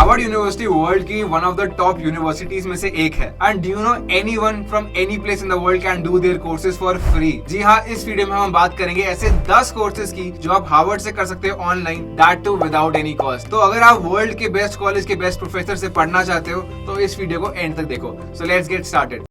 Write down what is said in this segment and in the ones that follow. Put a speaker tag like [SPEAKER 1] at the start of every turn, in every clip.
[SPEAKER 1] Harvard university world की one of the top universities में से एक है and do you know anyone from any place in the world can do their courses for free. जी हाँ, इस video में हम बात करेंगे ऐसे 10 कोर्सेज की जो आप हार्वर्ड से कर सकते हो online, that too without any cost. तो अगर आप वर्ल्ड के बेस्ट कॉलेज के बेस्ट प्रोफेसर से पढ़ना चाहते हो तो इस वीडियो को एंड तक देखो। So let's get started.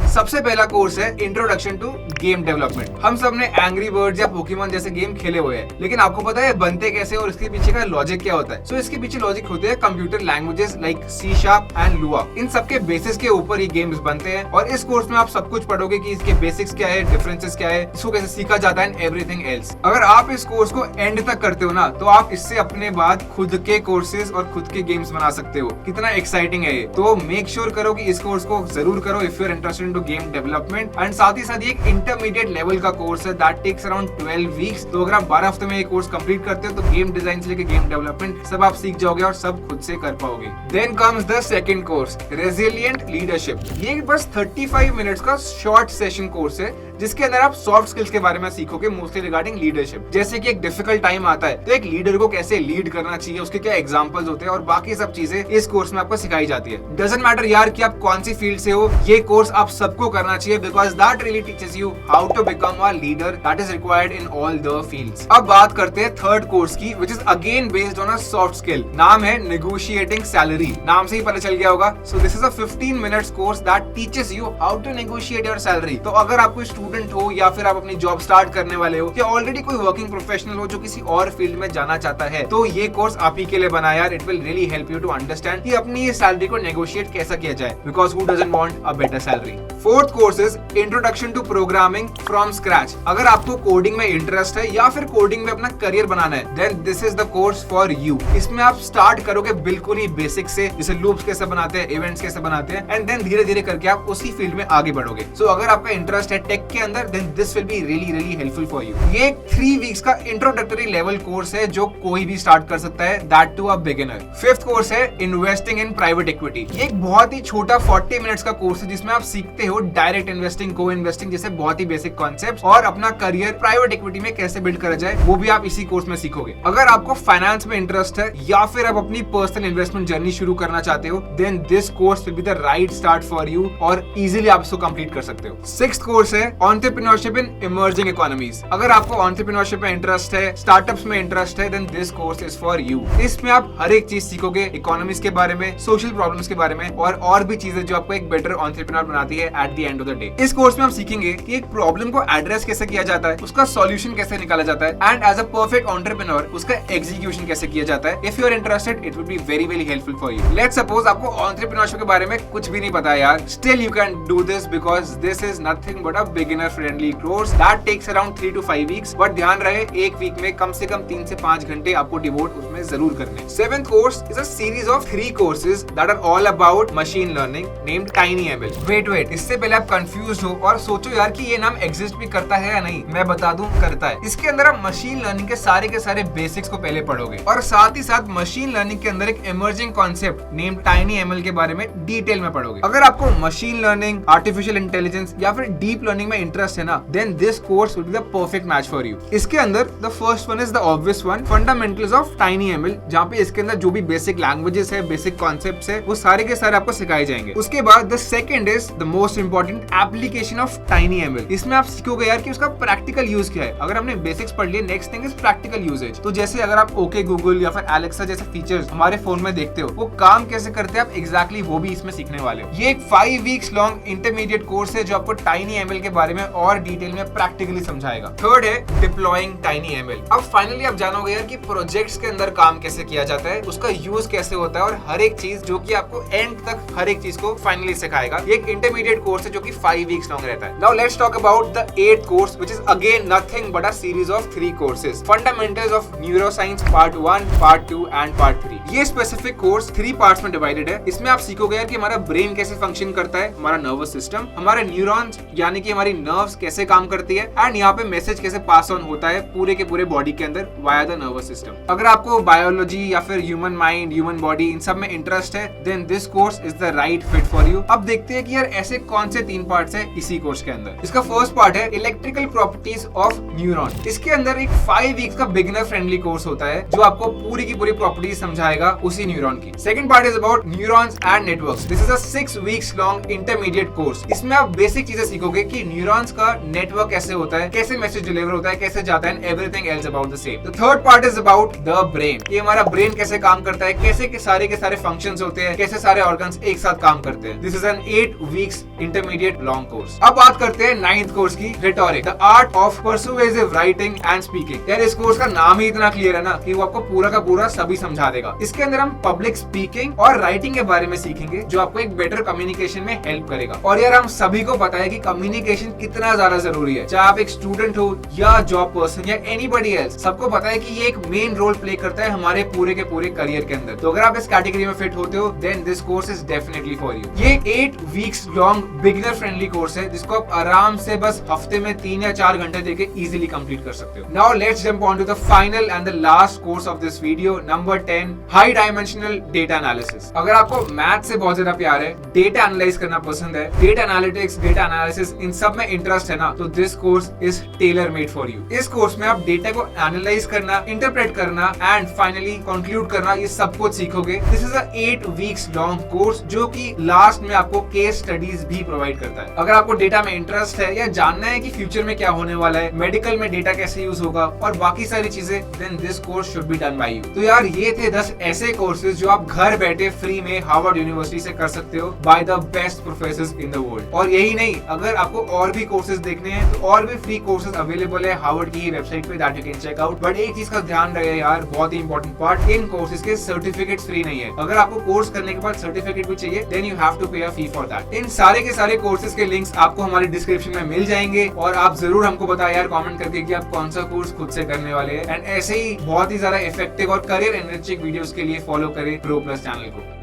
[SPEAKER 1] सबसे पहला कोर्स है इंट्रोडक्शन टू गेम डेवलपमेंट। हम सब ने एंग्री बर्ड्स या पोकेमॉन जैसे गेम खेले हुए हैं, लेकिन आपको पता है बनते कैसे और इसके पीछे का लॉजिक क्या होता है? सो इसके पीछे लॉजिक होते हैं computer languages like C# and Lua। इन सब के बेसिस के ऊपर ही गेम्स बनते हैं और इस कोर्स में आप सब कुछ पढ़ोगे कि इसके बेसिक्स क्या है, डिफरेंसेस क्या है, इसको कैसे सीखा जाता है एंड एवरीथिंग एल्स। अगर आप इस कोर्स को एंड तक करते हो ना, तो आप इससे अपने बाद खुद के कोर्सेज और खुद के गेम्स बना सकते हो। कितना एक्साइटिंग है ये। तो मेक श्योर करो कि इस कोर्स को जरूर करो if you are interested in to game development. And साथ ही साथ ये एक इंटरमीडिएट लेवल का कोर्स है दैट टेक्स अराउंड 12 वीक्स। तो अगर आप 12 हफ्ते में ये कोर्स कंप्लीट करते हो तो गेम डिजाइन से लेकर गेम डेवलपमेंट सब आप सीख जाओगे और सब खुद से कर पाओगे। Then comes the second course, resilient leadership. ये बस 35 मिनट्स का शॉर्ट सेशन कोर्स है जिसके अंदर आप सॉफ्ट स्किल्स के बारे में सीखोगे, मोस्टली रिगार्डिंग लीडरशिप। जैसे कि एक डिफिकल्ट टाइम आता है तो एक लीडर को कैसे लीड करना चाहिए, उसके क्या एग्जांपल्स होते हैं और बाकी सब चीजें इस कोर्स में आपको सिखाई जाती है। डजंट मैटर यार कि आप कौन सी फील्ड से हो, ये कोर्स आप सबको करना चाहिए because that really teaches you how to become a leader that is required in all the fields. अब बात करते हैं थर्ड कोर्स की, which is again based on a soft skill. नाम है नेगोशिएटिंग सैलरी। नाम से ही पता चल गया होगा। So this is a 15 minutes course that teaches you how to negotiate your salary. तो अगर आप कोई स्टूडेंट हो या फिर आप अपनी जॉब स्टार्ट करने वाले हो या ऑलरेडी कोई वर्किंग प्रोफेशनल हो जो किसी और फील्ड में जाना चाहता है, तो ये कोर्स आप ही के लिए बना यार। It will really help you to understand कि अपनी सैलरी को नेगोशिएट कैसा किया जाए, because who doesn't want a better salary. Fourth course is introduction to programming from scratch. अगर आपको कोडिंग में इंटरेस्ट है या फिर कोडिंग में अपना करियर बनाना है, then this is the course for you. इसमें आप स्टार्ट करोगे बिल्कुल ही बेसिक से, जैसे लूप्स कैसे बनाते हैं, इवेंट्स कैसे बनाते हैं, एंड देन धीरे धीरे करके आप उसी फील्ड में आगे बढ़ोगे। सो अगर आपका इंटरेस्ट है टेक के अंदर, then this will be really helpful for you। ये 3 वीक्स का इंट्रोडक्टरी लेवल कोर्स है जो कोई भी स्टार्ट कर सकता है, that too a beginner. Fifth course है इन्वेस्टिंग इन प्राइवेट इक्विटी। ये एक बहुत ही छोटा 40 मिनट्स का कोर्स है जिसमें आप सीखते हो डायरेक्ट इन्वेस्टिंग, को इन्वेस्टिंग जैसे बहुत ही बेसिक कॉन्सेप्ट्स और अपना करियर प्राइवेट इक्विटी में कैसे बिल्ड करा जाए, वो भी आप इसी कोर्स में सीखोगे। अगर आपको फाइनेंस में इंटरेस्ट है या फिर आप अपनी पर्सनल इन्वेस्टमेंट जर्नी शुरू करना चाहते हो, then this course will be the right start for you और इजीली आप इसको कंप्लीट कर सकते हो। सिक्स्थ कोर्स है एंटरप्रेन्योरशिप इन इमर्जिंग इकोनॉमीज। अगर आपको एंटरप्रेन्योरशिप में इंटरेस्ट है, स्टार्टअप्स में इंटरेस्ट है, then this course is for you. इसमें आप हर एक चीज सीखोगे, इकोनॉमीज के बारे में, सोशल प्रॉब्लम्स के बारे में और भी चीजें जो आपको एक बेटर एंटरप्रेन्योर बनाती है at the end of the day. इस कोर्स में हम सीखेंगे कि एक प्रॉब्लम को एड्रेस कैसे किया जाता है, उसका सॉल्यूशन कैसे निकाला जाता है, and as a perfect entrepreneur उसका एग्जीक्यूशन कैसे किया जाता है। If you are interested, it will be very helpful for you. Let's suppose आपको एंटरप्रेन्योरशिप के बारे में कुछ भी नहीं पता है यार, still you can do this because this is nothing but a beginner friendly course that takes around 3 to 5 weeks. But ध्यान रहे, एक वीक में कम से कम 3 से 5 घंटे आपको डिवोट उसमें जरूर करने। Seventh course is a series of 3 courses that are all about machine learning named TinyML। Wait, इससे पहले आप कंफ्यूज हो और सोचो यार कि ये नाम एग्जिस्ट भी करता है या नहीं, मैं बता दूं करता है। इसके अंदर आप मशीन लर्निंग के सारे बेसिक्स को पहले पढ़ोगे और साथ ही साथ मशीन लर्निंग के अंदर एक इमर्जिंग कॉन्सेप्ट नेम्ड TinyML के बारे में डिटेल में पढ़ोगे। अगर आपको मशीन लर्निंग, आर्टिफिशियल इंटेलिजेंस या फिर डीप लर्निंग में इंटरेस्ट है ना, then this course will be the perfect match for you. इसके अंदर the first one is the obvious one, fundamentals of TinyML, जहाँ पे इसके अंदर जो भी बेसिक लैंग्वेजेस है, बेसिक कॉन्सेप्ट्स है, वो सारे के सारे आपको सिखाए जाएंगे। उसके बाद the second is the most important, application of TinyML। इसमें आप सीखोगे यार कि उसका प्रैक्टिकल यूज क्या है। अगर हमने बेसिक्स पढ़ लिए, next thing is practical usages. तो जैसे अगर आप ओके गूगल या फिर एलेक्सा जैसे फीचर्स हमारे फोन में देखते हो, वो काम कैसे करते हैं आप एग्जैक्टली वो भी इसमें सीखने वाले हो। ये एक 5 वीक्स लॉन्ग इंटरमीडिएट कोर्स है जो आपको TinyML के बारे में और डिटेल में प्रैक्टिकली समझाएगा। थर्ड है डिप्लॉइंग TinyML। अब फाइनली आप जानोगे यार कि प्रोजेक्ट्स के अंदर काम कैसे किया जाता है, उसका यूज कैसे होता है और हर एक चीज जो कि आपको एंड तक हर एक चीज को फाइनली सिखाएगा। ये एक इंटरमीडिएट कोर्स है जो कि 5 वीक्स लॉन्ग रहता है। Now let's talk about the 8th course which is again nothing but a series of 3 courses, fundamentals of neuroscience part 1, part 2 and part 3। ये स्पेसिफिक कोर्स 3 पार्ट्स में डिवाइडेड है। इसमें आप सीखोगे यार कि हमारा ब्रेन कैसे फंक्शन करता है, हमारा नर्वस सिस्टम, हमारे न्यूरॉन्स यानी कि हमारी नर्व्स कैसे काम करती है एंड यहाँ पे मैसेज कैसे पास ऑन होता है पूरे के पूरे बॉडी के अंदर वाया द नर्वस सिस्टम। अगर आपको बायोलॉजी या फिर ह्यूमन माइंड, ह्यूमन बॉडी इन सब में इंटरेस्ट है then this course is the right fit for you. अब देखते हैं कि यार ऐसे कौन से 3 पार्ट्स है इसी कोर्स के अंदर। इसका फर्स्ट पार्ट है इलेक्ट्रिकल प्रॉपर्टीज ऑफ न्यूरॉन। इसके अंदर एक 5 वीक्स का बिगिनर फ्रेंडली कोर्स होता है जो आपको पूरी की पूरी प्रॉपर्टीज समझाएगा उसी न्यूरॉन की। Second part is about neurons and networks. This is a 6 weeks long intermediate course. इसमें आप बेसिक चीजें सीखोगे कि न्यूरॉन्स का नेटवर्क कैसे होता है, कैसे मैसेज डिलीवर होता है, कैसे जाता है, everything else about the same. The third part is about the brain. ये हमारा ब्रेन कैसे काम करता है, कैसे के सारे फंक्शंस होते हैं, कैसे सारे ऑर्गन्स एक साथ काम करते हैं। This is an 8 weeks intermediate long course. अब बात करते हैं 9th कोर्स की, rhetoric, the art of persuasive writing and speaking. यार इस कोर्स का नाम ही इतना क्लियर है ना कि वो आपको पूरा का पूरा सभी समझा देगा। इसके अंदर हम पब्लिक स्पीकिंग और राइटिंग के बारे में सीखेंगे जो आपको एक बेटर कम्युनिकेशन में हेल्प करेगा। और यार हम सभी को पता है कि कम्युनिकेशन कितना ज्यादा जरूरी है, चाहे आप एक स्टूडेंट हो या जॉब पर्सन या एनीबॉडी एल्स, सबको पता है कि ये एक मेन रोल प्ले करता है हमारे पूरे के पूरे करियर के अंदर। तो अगर आप इस कैटेगरी में फिट होते हो then this course is definitely for you. ये 8 weeks long beginner friendly course है जिसको आप आराम से बस हफ्ते में 3 या 4 घंटे देके इजीली कंप्लीट कर सकते हो। Now let's jump on to the final and the last course of this video, number 10, high dimensional data analysis. अगर आपको मैथ से बहुत ज्यादा प्यार है, डेटा एनालाइज करना पसंद है, data analytics, data analysis in सब में इंटरेस्ट है ना, तो this course is tailor made for you. इस कोर्स में आप डेटा को एनालाइज करना, इंटरप्रेट करना एंड फाइनली कंक्लूड करना, ये सब कुछ सीखोगे। This is a 8 weeks long course जो कि लास्ट में आपको केस स्टडीज भी प्रोवाइड करता है। अगर आपको डेटा में इंटरेस्ट है या जानना है कि फ्यूचर में क्या होने वाला है, मेडिकल में डेटा कैसे यूज होगा और बाकी सारी चीजें, then this course should be done by you. तो यार ये थे 10 ऐसे कोर्सेज जो आप घर बैठे फ्री में हार्वर्ड यूनिवर्सिटी से कर सकते हो by the best professors in the world. और यही नहीं, अगर आपको और भी कोर्सेज देखने हैं तो और भी फ्री कोर्सेज अवेलेबल है हार्वर्ड की वेबसाइट पे, that you can check out. But एक चीज का ध्यान रहे यार, बहुत ही इंपॉर्टेंट पार्ट, इन कोर्सेज के सर्टिफिकेट्स फ्री नहीं है। अगर आपको कोर्स करने के बाद सर्टिफिकेट भी चाहिए देन यू हैव टू पे अ फी फॉर दैट। इन सारे के सारे कोर्सेज के लिंक्स आपको हमारे डिस्क्रिप्शन में मिल जाएंगे और आप जरूर हमको बताएं यार कमेंट करके कि आप कौन सा कोर्स खुद से करने वाले हैं। एंड ऐसे ही बहुत ही ज्यादा इफेक्टिव और करियर एनरिचिंग वीडियोस के लिए फॉलो करें प्रो प्लस चैनल को।